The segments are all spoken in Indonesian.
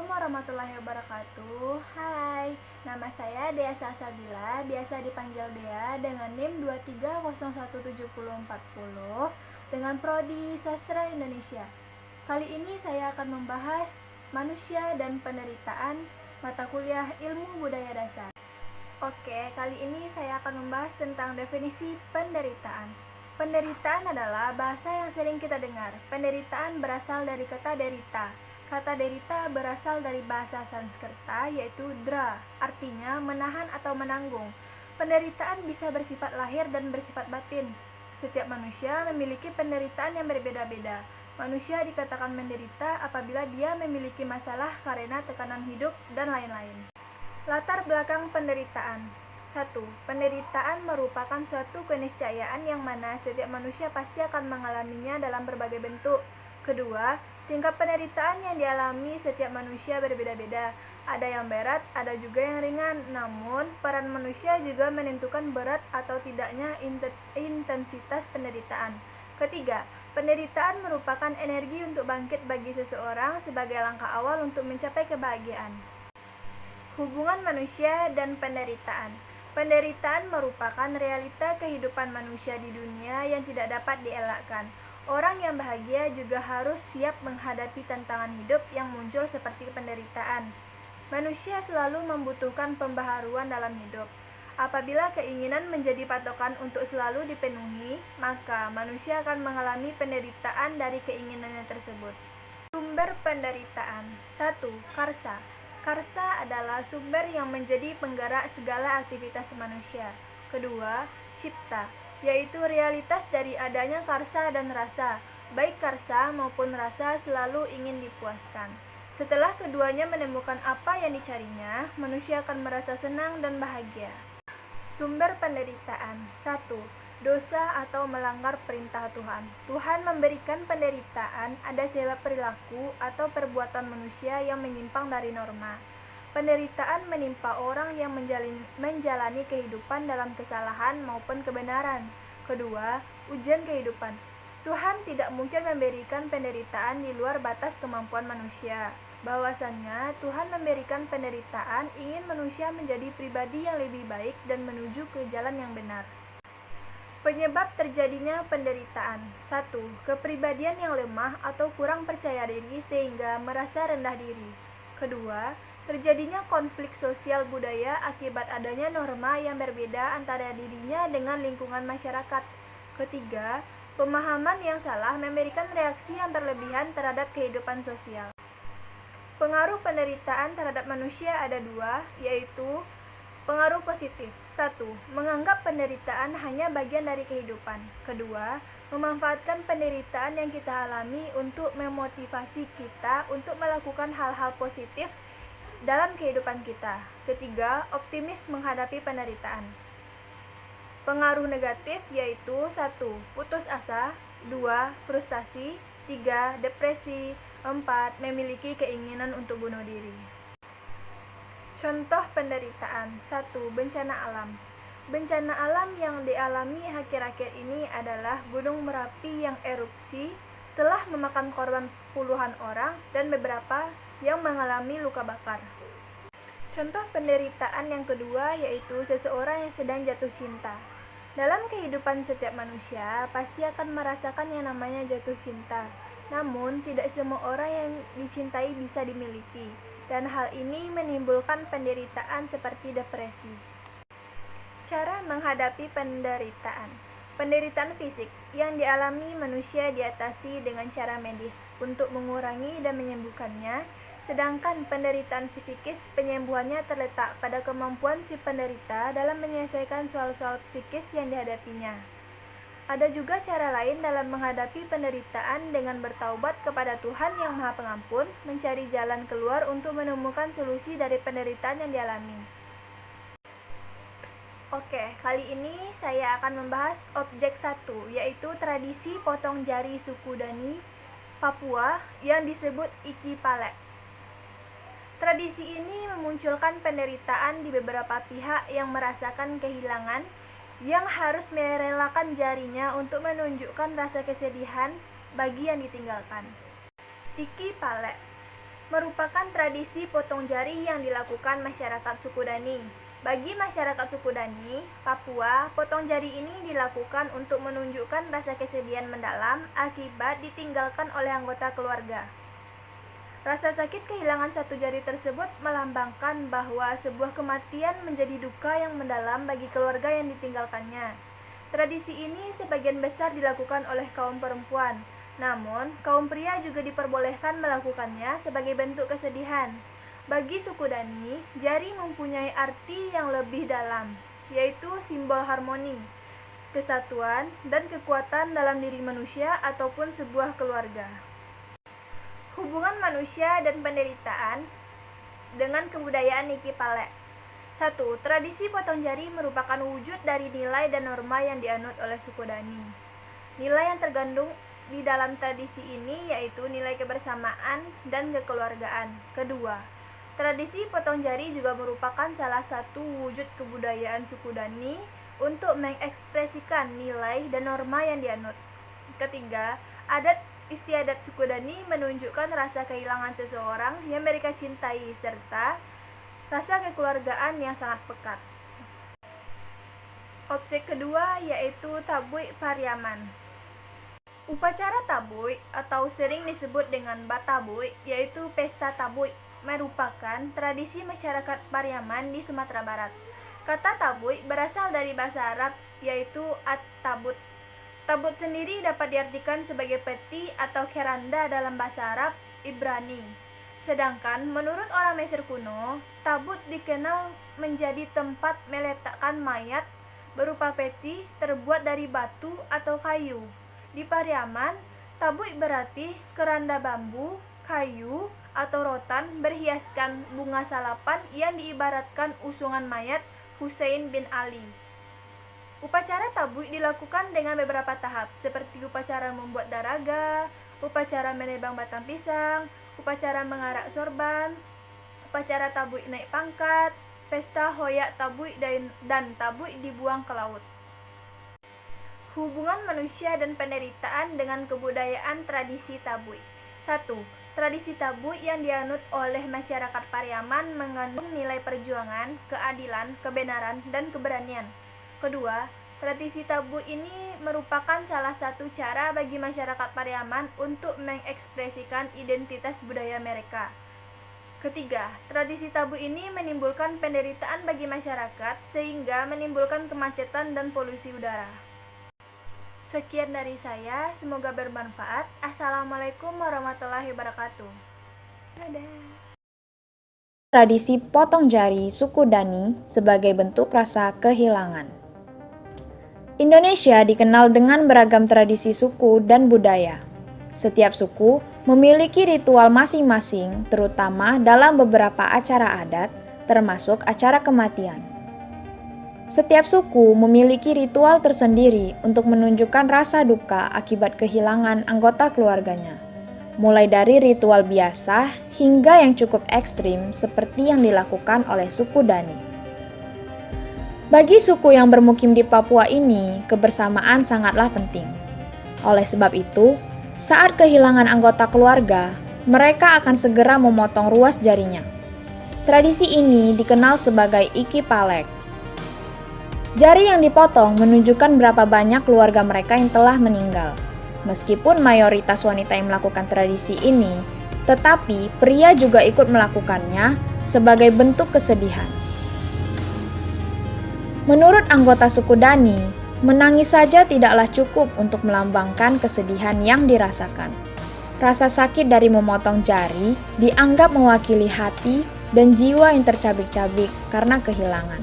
Assalamualaikum warahmatullahi wabarakatuh. Hai, nama saya Dea Salsabila, biasa dipanggil Dea dengan NIM 2301740 dengan prodi Sastra Indonesia. Kali ini saya akan membahas manusia dan penderitaan mata kuliah Ilmu Budaya Dasar. Oke, kali ini saya akan membahas tentang definisi penderitaan. Penderitaan adalah bahasa yang sering kita dengar. Penderitaan berasal dari kata derita. Kata derita berasal dari bahasa Sanskerta yaitu dra, artinya menahan atau menanggung. Penderitaan bisa bersifat lahir dan bersifat batin. Setiap manusia memiliki penderitaan yang berbeda-beda. Manusia dikatakan menderita apabila dia memiliki masalah karena tekanan hidup dan lain-lain. Latar belakang penderitaan. 1. Penderitaan merupakan suatu keniscayaan yang mana setiap manusia pasti akan mengalaminya dalam berbagai bentuk. Kedua, tingkat penderitaan yang dialami setiap manusia berbeda-beda. Ada yang berat, ada juga yang ringan. Namun, peran manusia juga menentukan berat atau tidaknya intensitas penderitaan. Ketiga, penderitaan merupakan energi untuk bangkit bagi seseorang sebagai langkah awal untuk mencapai kebahagiaan. Hubungan manusia dan penderitaan. Penderitaan merupakan realita kehidupan manusia di dunia yang tidak dapat dielakkan. Orang yang bahagia juga harus siap menghadapi tantangan hidup yang muncul seperti penderitaan. Manusia selalu membutuhkan pembaharuan dalam hidup. Apabila keinginan menjadi patokan untuk selalu dipenuhi, maka manusia akan mengalami penderitaan dari keinginannya tersebut. Sumber penderitaan. 1. Karsa. Karsa adalah sumber yang menjadi penggerak segala aktivitas manusia. Kedua, cipta, yaitu realitas dari adanya karsa dan rasa. Baik karsa maupun rasa selalu ingin dipuaskan. Setelah keduanya menemukan apa yang dicarinya, manusia akan merasa senang dan bahagia. Sumber penderitaan. 1. Dosa atau melanggar perintah Tuhan. Tuhan memberikan penderitaan ada sebab perilaku atau perbuatan manusia yang menyimpang dari norma. Penderitaan menimpa orang yang menjalani kehidupan dalam kesalahan maupun kebenaran. Kedua, ujian kehidupan. Tuhan tidak mungkin memberikan penderitaan di luar batas kemampuan manusia. Bahwasannya Tuhan memberikan penderitaan ingin manusia menjadi pribadi yang lebih baik dan menuju ke jalan yang benar. Penyebab terjadinya penderitaan. 1. Kepribadian yang lemah atau kurang percaya diri sehingga merasa rendah diri. Kedua, terjadinya konflik sosial budaya akibat adanya norma yang berbeda antara dirinya dengan lingkungan masyarakat. Ketiga, pemahaman yang salah memberikan reaksi yang berlebihan terhadap kehidupan sosial. Pengaruh penderitaan terhadap manusia ada dua, yaitu pengaruh positif. 1. Menganggap penderitaan hanya bagian dari kehidupan. Kedua, memanfaatkan penderitaan yang kita alami untuk memotivasi kita untuk melakukan hal-hal positif dalam kehidupan kita. Ketiga, optimis menghadapi penderitaan. Pengaruh negatif yaitu 1. Putus asa. 2. Frustasi. 3. Depresi. 4. Memiliki keinginan untuk bunuh diri. Contoh penderitaan. 1. Bencana alam. Bencana alam yang dialami akhir-akhir ini adalah Gunung Merapi yang erupsi telah memakan korban puluhan orang dan beberapa yang mengalami luka bakar. Contoh penderitaan yang kedua yaitu seseorang yang sedang jatuh cinta. Dalam kehidupan setiap manusia pasti akan merasakan yang namanya jatuh cinta. Namun tidak semua orang yang dicintai bisa dimiliki. Dan hal ini menimbulkan penderitaan seperti depresi. Cara menghadapi penderitaan. Penderitaan fisik yang dialami manusia diatasi dengan cara medis untuk mengurangi dan menyembuhkannya, sedangkan penderitaan psikis penyembuhannya terletak pada kemampuan si penderita dalam menyelesaikan soal-soal psikis yang dihadapinya. Ada juga cara lain dalam menghadapi penderitaan dengan bertaubat kepada Tuhan yang Maha Pengampun, mencari jalan keluar untuk menemukan solusi dari penderitaan yang dialami. Oke, kali ini saya akan membahas objek 1, yaitu tradisi potong jari suku Dani, Papua yang disebut Iki Palek. Tradisi ini memunculkan penderitaan di beberapa pihak yang merasakan kehilangan, yang harus merelakan jarinya untuk menunjukkan rasa kesedihan bagi yang ditinggalkan. Iki Palek. merupakan tradisi potong jari yang dilakukan masyarakat suku Dani. Bagi masyarakat suku Dani, Papua, potong jari ini dilakukan untuk menunjukkan rasa kesedihan mendalam akibat ditinggalkan oleh anggota keluarga. Rasa sakit kehilangan satu jari tersebut melambangkan bahwa sebuah kematian menjadi duka yang mendalam bagi keluarga yang ditinggalkannya. Tradisi ini sebagian besar dilakukan oleh kaum perempuan, namun kaum pria juga diperbolehkan melakukannya sebagai bentuk kesedihan. Bagi suku Dani, jari mempunyai arti yang lebih dalam, yaitu simbol harmoni, kesatuan, dan kekuatan dalam diri manusia ataupun sebuah keluarga. Hubungan manusia dan penderitaan dengan kebudayaan Niki Palek. 1. Tradisi potong jari merupakan wujud dari nilai dan norma yang dianut oleh suku Dani. Nilai yang tergandung di dalam tradisi ini yaitu nilai kebersamaan dan kekeluargaan. Kedua, tradisi potong jari juga merupakan salah satu wujud kebudayaan suku Dani untuk mengekspresikan nilai dan norma yang dianut. Ketiga, adat istiadat suku Dani menunjukkan rasa kehilangan seseorang yang mereka cintai serta rasa kekeluargaan yang sangat pekat. Objek kedua yaitu Tabui Pariaman. Upacara tabui atau sering disebut dengan Batabui yaitu pesta tabui merupakan tradisi masyarakat Pariaman di Sumatera Barat. Kata tabui berasal dari bahasa Arab yaitu at-tabut. Tabut sendiri dapat diartikan sebagai peti atau keranda dalam bahasa Arab Ibrani. Sedangkan menurut orang Mesir kuno, tabut dikenal menjadi tempat meletakkan mayat berupa peti terbuat dari batu atau kayu. Di Pariaman, tabut berarti keranda bambu, kayu, atau rotan berhiaskan bunga salapan yang diibaratkan usungan mayat Husain bin Ali. Upacara tabui dilakukan dengan beberapa tahap, seperti upacara membuat daraga, upacara menebang batang pisang, upacara mengarak sorban, upacara tabui naik pangkat, pesta hoyak tabui dan tabui dibuang ke laut. Hubungan manusia dan penderitaan dengan kebudayaan tradisi tabui. 1. Tradisi tabui yang dianut oleh masyarakat Pariaman mengandung nilai perjuangan, keadilan, kebenaran, dan keberanian. Kedua, tradisi tabui ini merupakan salah satu cara bagi masyarakat Pariaman untuk mengekspresikan identitas budaya mereka. Ketiga, tradisi tabui ini menimbulkan penderitaan bagi masyarakat sehingga menimbulkan kemacetan dan polusi udara. Sekian dari saya, semoga bermanfaat. Assalamualaikum warahmatullahi wabarakatuh. Dadah. Tradisi potong jari suku Dani sebagai bentuk rasa kehilangan. Indonesia dikenal dengan beragam tradisi suku dan budaya. Setiap suku memiliki ritual masing-masing, terutama dalam beberapa acara adat, termasuk acara kematian. Setiap suku memiliki ritual tersendiri untuk menunjukkan rasa duka akibat kehilangan anggota keluarganya. Mulai dari ritual biasa hingga yang cukup ekstrim seperti yang dilakukan oleh suku Dani. Bagi suku yang bermukim di Papua ini, kebersamaan sangatlah penting. Oleh sebab itu, saat kehilangan anggota keluarga, mereka akan segera memotong ruas jarinya. Tradisi ini dikenal sebagai Iki Palek. Jari yang dipotong menunjukkan berapa banyak keluarga mereka yang telah meninggal. Meskipun mayoritas wanita yang melakukan tradisi ini, tetapi pria juga ikut melakukannya sebagai bentuk kesedihan. Menurut anggota suku Dani, menangis saja tidaklah cukup untuk melambangkan kesedihan yang dirasakan. Rasa sakit dari memotong jari dianggap mewakili hati dan jiwa yang tercabik-cabik karena kehilangan.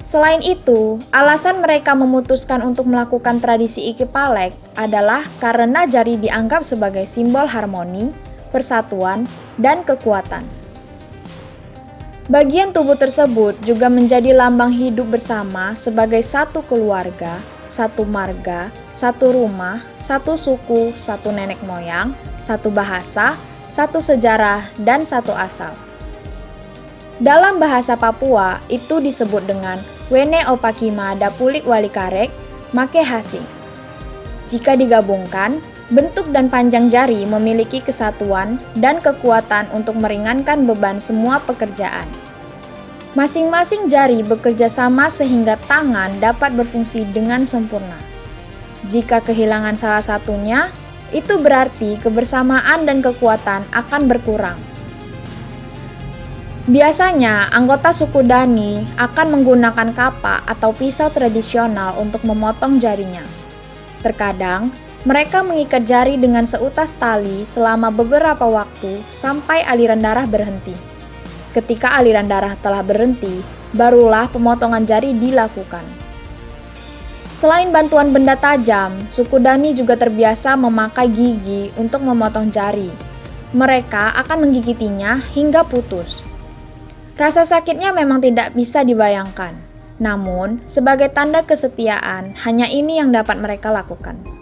Selain itu, alasan mereka memutuskan untuk melakukan tradisi Iki Palek adalah karena jari dianggap sebagai simbol harmoni, persatuan, dan kekuatan. Bagian tubuh tersebut juga menjadi lambang hidup bersama sebagai satu keluarga, satu marga, satu rumah, satu suku, satu nenek moyang, satu bahasa, satu sejarah, dan satu asal. Dalam bahasa Papua, itu disebut dengan Wene Opakima Dapulik Walikarek Make Hasing. Jika digabungkan, Bentuk dan panjang jari memiliki kesatuan dan kekuatan untuk meringankan beban semua pekerjaan. Masing-masing jari bekerja sama sehingga tangan dapat berfungsi dengan sempurna. Jika kehilangan salah satunya, itu berarti kebersamaan dan kekuatan akan berkurang. Biasanya, anggota suku Dani akan menggunakan kapa atau pisau tradisional untuk memotong jarinya. Terkadang, mereka mengikat jari dengan seutas tali selama beberapa waktu sampai aliran darah berhenti. Ketika aliran darah telah berhenti, barulah pemotongan jari dilakukan. Selain bantuan benda tajam, suku Dani juga terbiasa memakai gigi untuk memotong jari. Mereka akan menggigitinya hingga putus. Rasa sakitnya memang tidak bisa dibayangkan. Namun, sebagai tanda kesetiaan, hanya ini yang dapat mereka lakukan.